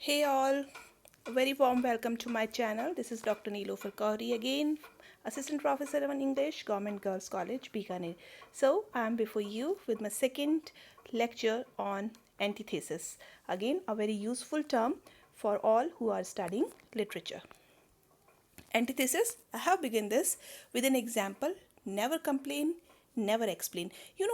Hey all, a very warm welcome to my channel. This is Dr. Neelofar Kohri again, Assistant Professor in English, Government Girls College, Bikaner. So I am before you with my second lecture on antithesis. Again, a very useful term for all who are studying literature. Antithesis, I have begun this with an example: never complain, never explain.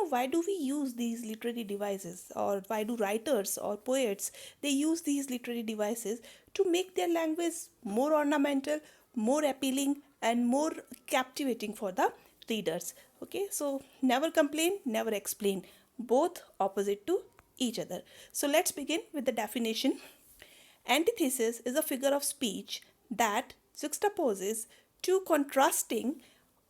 Why do we use these literary devices, or why do writers or poets they use these literary devices to make their language more ornamental, more appealing, and more captivating for the readers? Okay, so never complain, never explain, both opposite to each other. So let's begin with the definition. Antithesis is a figure of speech that juxtaposes two contrasting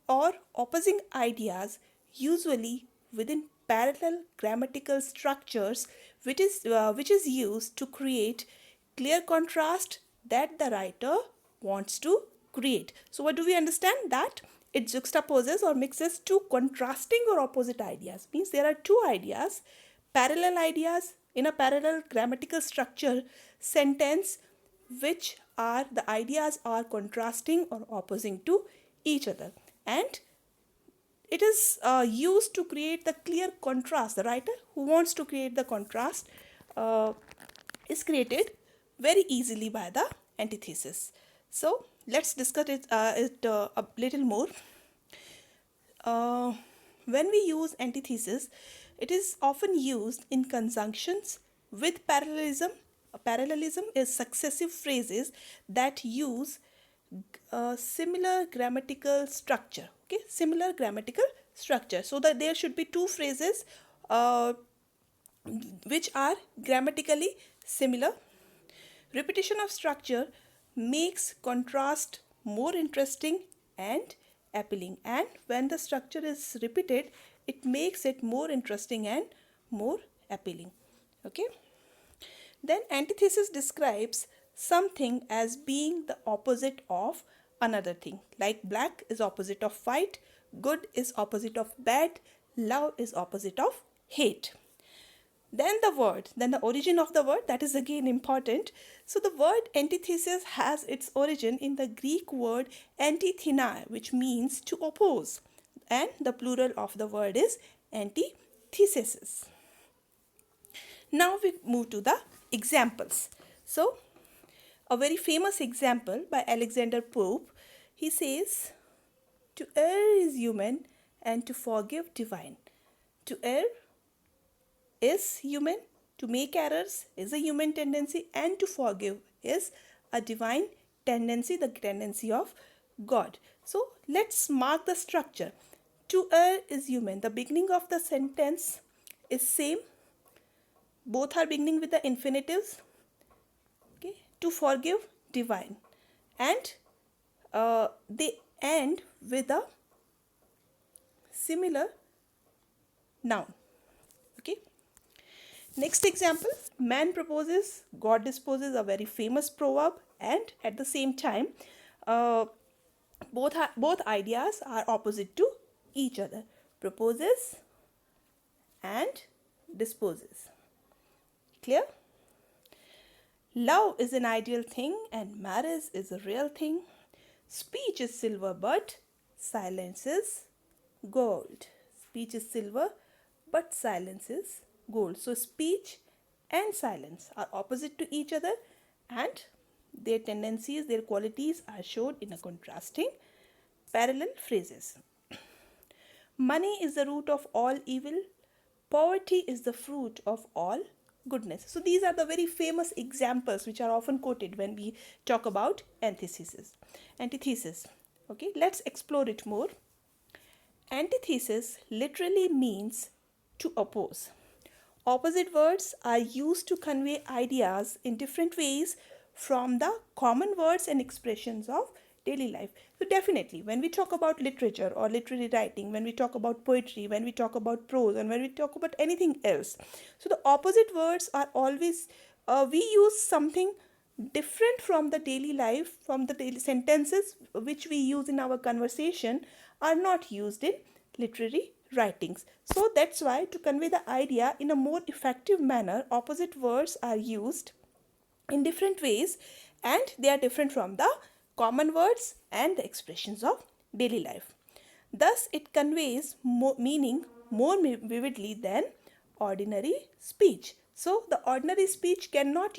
or opposing ideas, usually within parallel grammatical structures, which is used to create clear contrast that the writer wants to create. So, what do we understand? That it juxtaposes or mixes two contrasting or opposite ideas. Means there are two ideas, parallel ideas in a parallel grammatical structure sentence, which are the ideas are contrasting or opposing to each other, and it is used to create the clear contrast. The writer who wants to create the contrast is created very easily by the antithesis. So let's discuss it a little more. uh, when we use antithesis, it is often used in conjunctions with parallelism. Parallelism is successive phrases that use similar grammatical structure. Okay, similar grammatical structure. So that there should be two phrases uh, which are grammatically similar. Repetition of structure makes contrast more interesting and appealing, and when the structure is repeated, it makes it more interesting and more appealing. Okay, then antithesis describes something as being the opposite of another thing, like black is opposite of white, good is opposite of bad, love is opposite of hate. Then the origin of the word, that is again important. So the word antithesis has its origin in the Greek word antithena, which means to oppose, and the plural of the word is antithesis. Now we move to the examples. So a very famous example by Alexander Pope, he says, to err is human and to forgive divine. To err is human, to make errors is a human tendency, and to forgive is a divine tendency, the tendency of God. So let's mark the structure. To err is human. The beginning of the sentence is same. Both are beginning with the infinitives. Okay. To forgive, divine, and they end with a similar noun. Okay. Next example, man proposes, God disposes, a very famous proverb, and at the same time, uh, both ideas are opposite to each other. Proposes and disposes. Clear? Love is an ideal thing and marriage is a real thing. Speech is silver, but silence is gold. Speech is silver, but silence is gold. So speech and silence are opposite to each other, and their tendencies, their qualities are shown in a contrasting parallel phrases. Money is the root of all evil. Poverty is the fruit of all goodness. So these are the very famous examples which are often quoted when we talk about antithesis. Antithesis. Okay, let's explore it more. Antithesis literally means to oppose. Opposite words are used to convey ideas in different ways from the common words and expressions of daily life. So definitely when we talk about literature or literary writing, when we talk about poetry, when we talk about prose, and when we talk about anything else, so the opposite words are always, we use something different from the daily life, from the daily sentences which we use in our conversation are not used in literary writings. So that's why, to convey the idea in a more effective manner, opposite words are used in different ways, and they are different from the common words and the expressions of daily life. Thus, it conveys meaning more vividly than ordinary speech. So, the ordinary speech cannot,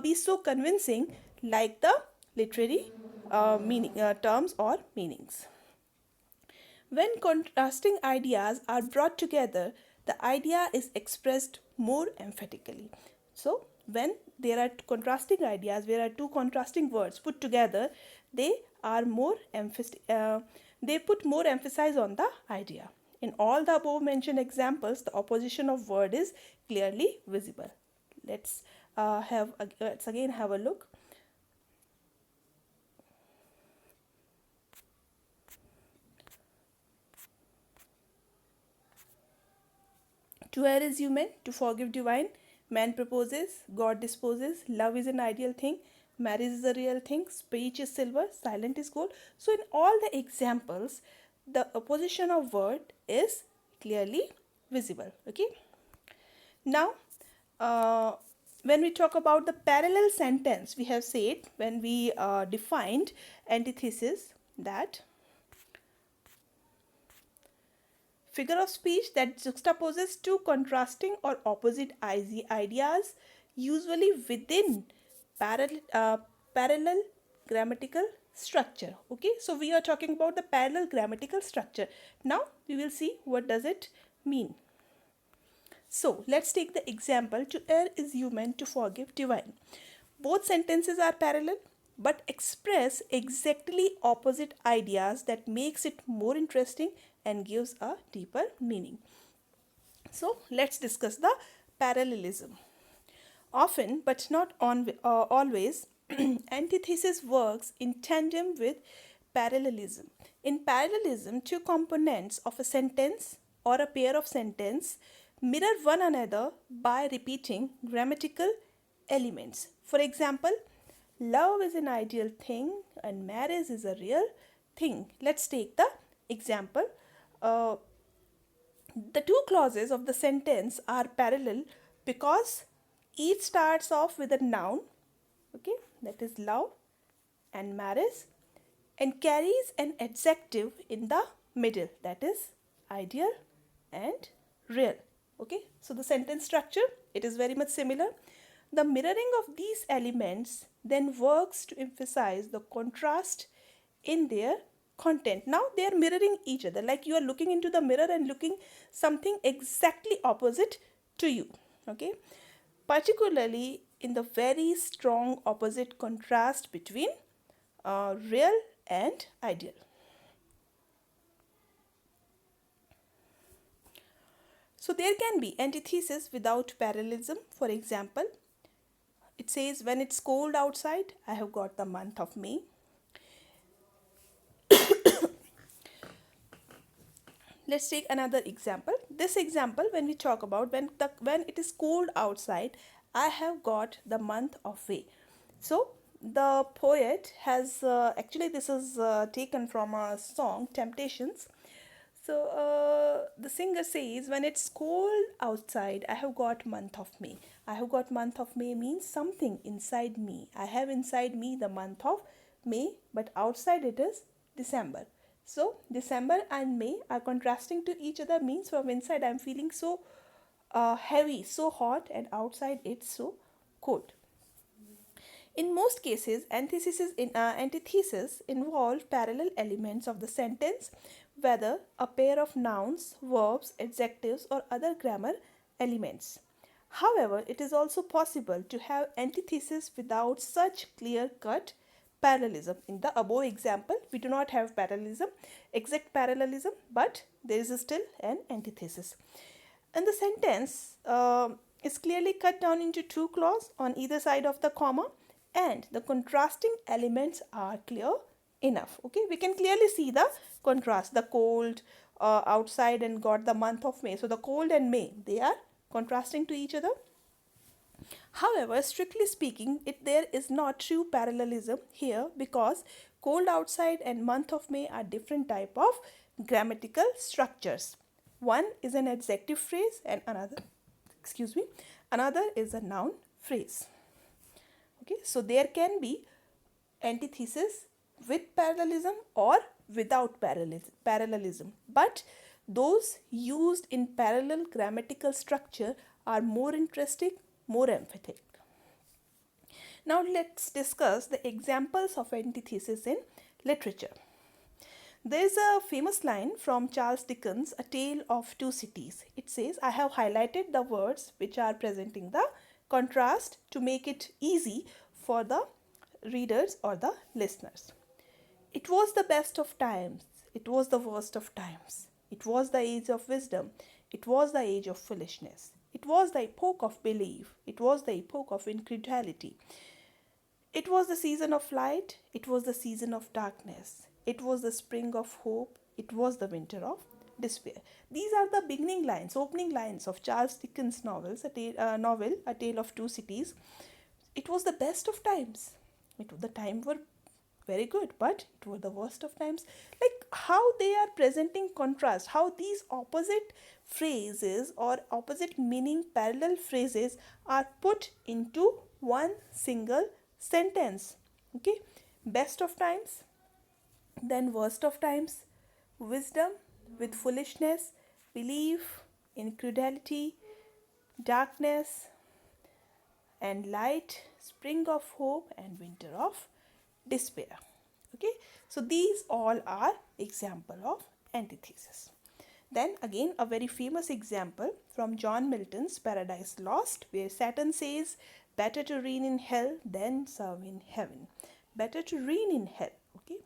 be so convincing like the literary terms or meanings. When contrasting ideas are brought together, the idea is expressed more emphatically. So, when there are contrasting ideas, where are two contrasting words put together, they are more they put more emphasis on the idea. In all the above mentioned examples, the opposition of word is clearly visible. Let's again have a look. To err is human, to forgive divine. Man proposes, God disposes. Love is an ideal thing, marriage is a real thing. Speech is silver, silent is gold. So, in all the examples, the opposition of word is clearly visible. Okay. Now, when we talk about the parallel sentence, we have said when we defined antithesis that figure of speech that juxtaposes two contrasting or opposite ideas, usually within parallel grammatical structure. Okay, so we are talking about the parallel grammatical structure. Now we will see what does it mean. So let's take the example, to err is human, to forgive divine. Both sentences are parallel but express exactly opposite ideas that makes it more interesting and gives a deeper meaning. So let's discuss the parallelism. Often, but not always, antithesis works in tandem with parallelism. In parallelism, two components of a sentence or a pair of sentences mirror one another by repeating grammatical elements. For example, love is an ideal thing and marriage is a real thing. Let's take the example. The two clauses of the sentence are parallel because each starts off with a noun, okay, that is love and marriage, and carries an adjective in the middle, that is ideal and real. Okay, so the sentence structure, it is very much similar. The mirroring of these elements then works to emphasize the contrast in their content. Now they are mirroring each other, like you are looking into the mirror and looking something exactly opposite to you. Okay, particularly in the very strong opposite contrast between real and ideal. So there can be antithesis without parallelism. For example, it says, when it's cold outside, I have got the month of May. Let's take another example. This example, when we talk about when it is cold outside, I have got the month of May. So the poet has actually this is taken from a song, Temptations. So the singer says, when it's cold outside, I have got month of May. I have got month of May means something inside me. I have inside me the month of May, but outside it is December. So December and May are contrasting to each other, means from inside I am feeling so heavy, so hot, and outside it's so cold. In most cases, antithesis involve parallel elements of the sentence, whether a pair of nouns, verbs, adjectives, or other grammar elements. However, it is also possible to have antithesis without such clear-cut parallelism. In the above example, we do not have parallelism, exact parallelism, but there is still an antithesis. And the sentence is clearly cut down into two clauses on either side of the comma, and the contrasting elements are clear enough. Okay, we can clearly see the contrast, the cold outside and got the month of May. So the cold and May, they are contrasting to each other. However, strictly speaking, there is not true parallelism here, because cold outside and month of May are different type of grammatical structures. One is an adjective phrase and another is a noun phrase. Okay, so there can be antithesis with parallelism or without parallelism, but those used in parallel grammatical structure are more interesting, more emphatic. Now let's discuss the examples of antithesis in literature. There is a famous line from Charles Dickens' A Tale of Two Cities. It says, I have highlighted the words which are presenting the contrast to make it easy for the readers or the listeners. It was the best of times. It was the worst of times. It was the age of wisdom. It was the age of foolishness. It was the epoch of belief. It was the epoch of incredulity. It was the season of light. It was the season of darkness. It was the spring of hope. It was the winter of despair. These are the beginning lines, opening lines of Charles Dickens' novel, A Tale of Two Cities. It was the best of times. The time were very good, but it was the worst of times. Like how they are presenting contrast, how these opposite phrases or opposite meaning parallel phrases are put into one single sentence. Okay, best of times, then worst of times, wisdom with foolishness, belief, incredulity, darkness and light, spring of hope and winter of despair. Okay, so these all are example of antithesis. Then again a very famous example from John Milton's Paradise Lost, where Saturn says, better to reign in hell than serve in heaven. Better to reign in hell. Okay,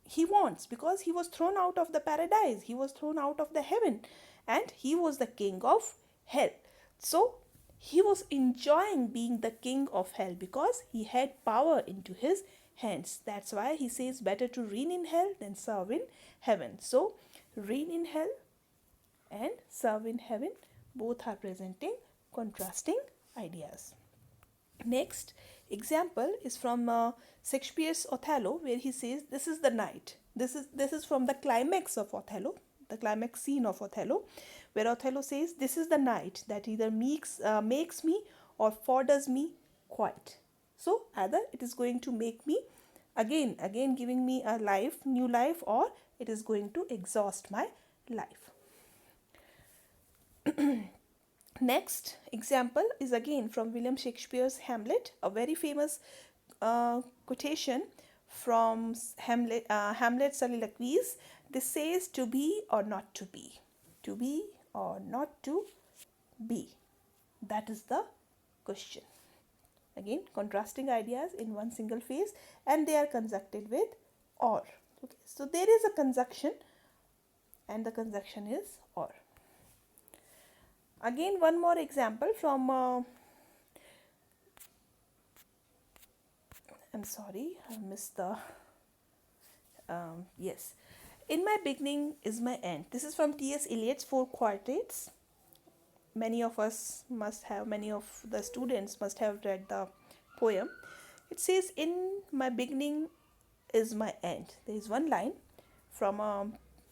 he wants, because he was thrown out of the paradise, he was thrown out of the heaven, and he was the king of hell. So he was enjoying being the king of hell because he had power into his hands. That's why he says better to reign in hell than serve in heaven. So reign in hell and serve in heaven, both are presenting contrasting ideas. Next example is from Shakespeare's Othello, where he says, this is the night. This is from the climax of Othello, the climax scene of Othello, where Othello says, this is the night that either makes me or forders me quiet. So either it is going to make me again giving me a new life, or it is going to exhaust my life. Next example is again from William Shakespeare's Hamlet, a very famous quotation from Hamlet's soliloquies. This says, to be or not to be. To be or not to be. That is the question. Again, contrasting ideas in one single phrase, and they are conjuncted with or. Okay, so there is a conjunction, and the conjunction is or. Again, one more example from I'm sorry, I missed the yes. In my beginning is my end. This is from T.S. Eliot's Four Quartets. Many of the students must have read the poem. It says, in my beginning is my end. There is one line from a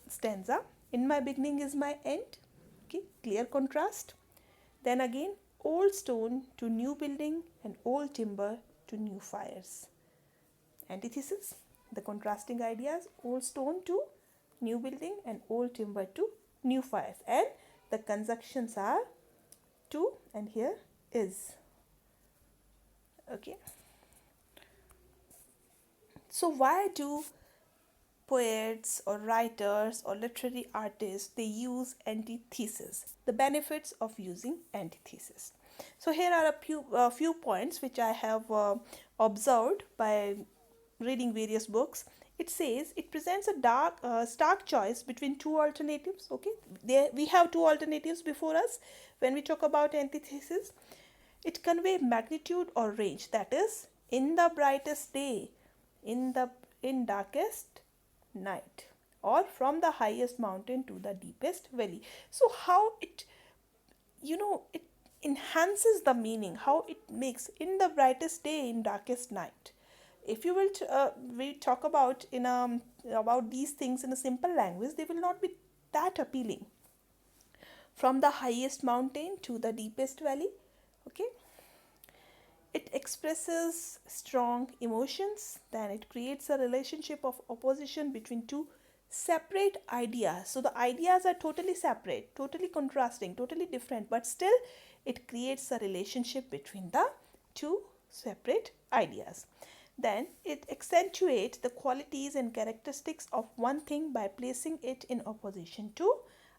stanza. In my beginning is my end. Okay, clear contrast. Then again, old stone to new building and old timber to new fires. Antithesis, the contrasting ideas, old stone to new building and old timber to new fires. And the conjunctions are to and here is. Okay. So why do poets or writers or literary artists, they use antithesis? The benefits of using antithesis. So here are a few points which I have observed by reading various books. It says it presents a stark choice between two alternatives. Okay, we have two alternatives before us when we talk about antithesis. It conveys magnitude or range, that is, in the brightest day, in darkest night, or from the highest mountain to the deepest valley. So how it enhances the meaning, how it makes in the brightest day, in darkest night. If you will we talk about about these things in a simple language, they will not be that appealing. From the highest mountain to the deepest valley. Okay, it expresses strong emotions. Then it creates a relationship of opposition between two separate ideas. So the ideas are totally separate, totally contrasting, totally different, but still it creates a relationship between the two separate ideas. Then it accentuates the qualities and characteristics of one thing by placing it in opposition to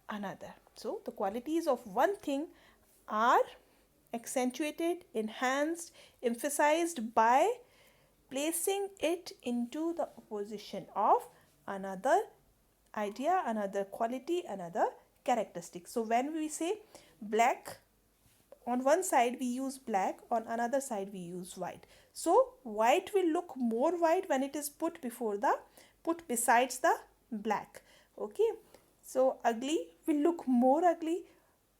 another. So the qualities of one thing are accentuated, enhanced, emphasized by placing it into the opposition of another idea, another quality, another characteristic. So when we say black, on one side we use black, on another side we use white. So white will look more white when it is put besides the black. Okay, so ugly will look more ugly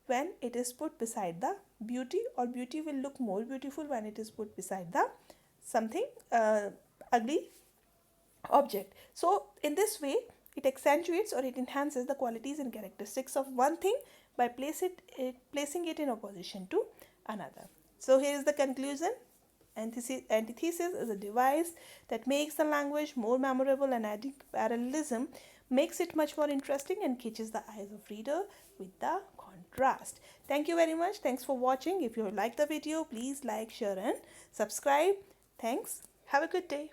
when it is put beside the beauty, or beauty will look more beautiful when it is put beside the something ugly object. So in this way it accentuates or it enhances the qualities and characteristics of one thing by placing it in opposition to another. So here is the conclusion. Antithesis is a device that makes the language more memorable, and adding parallelism makes it much more interesting and catches the eyes of reader with the contrast. Thank you very much. Thanks for watching. If you like the video, please like, share and subscribe. Thanks. Have a good day.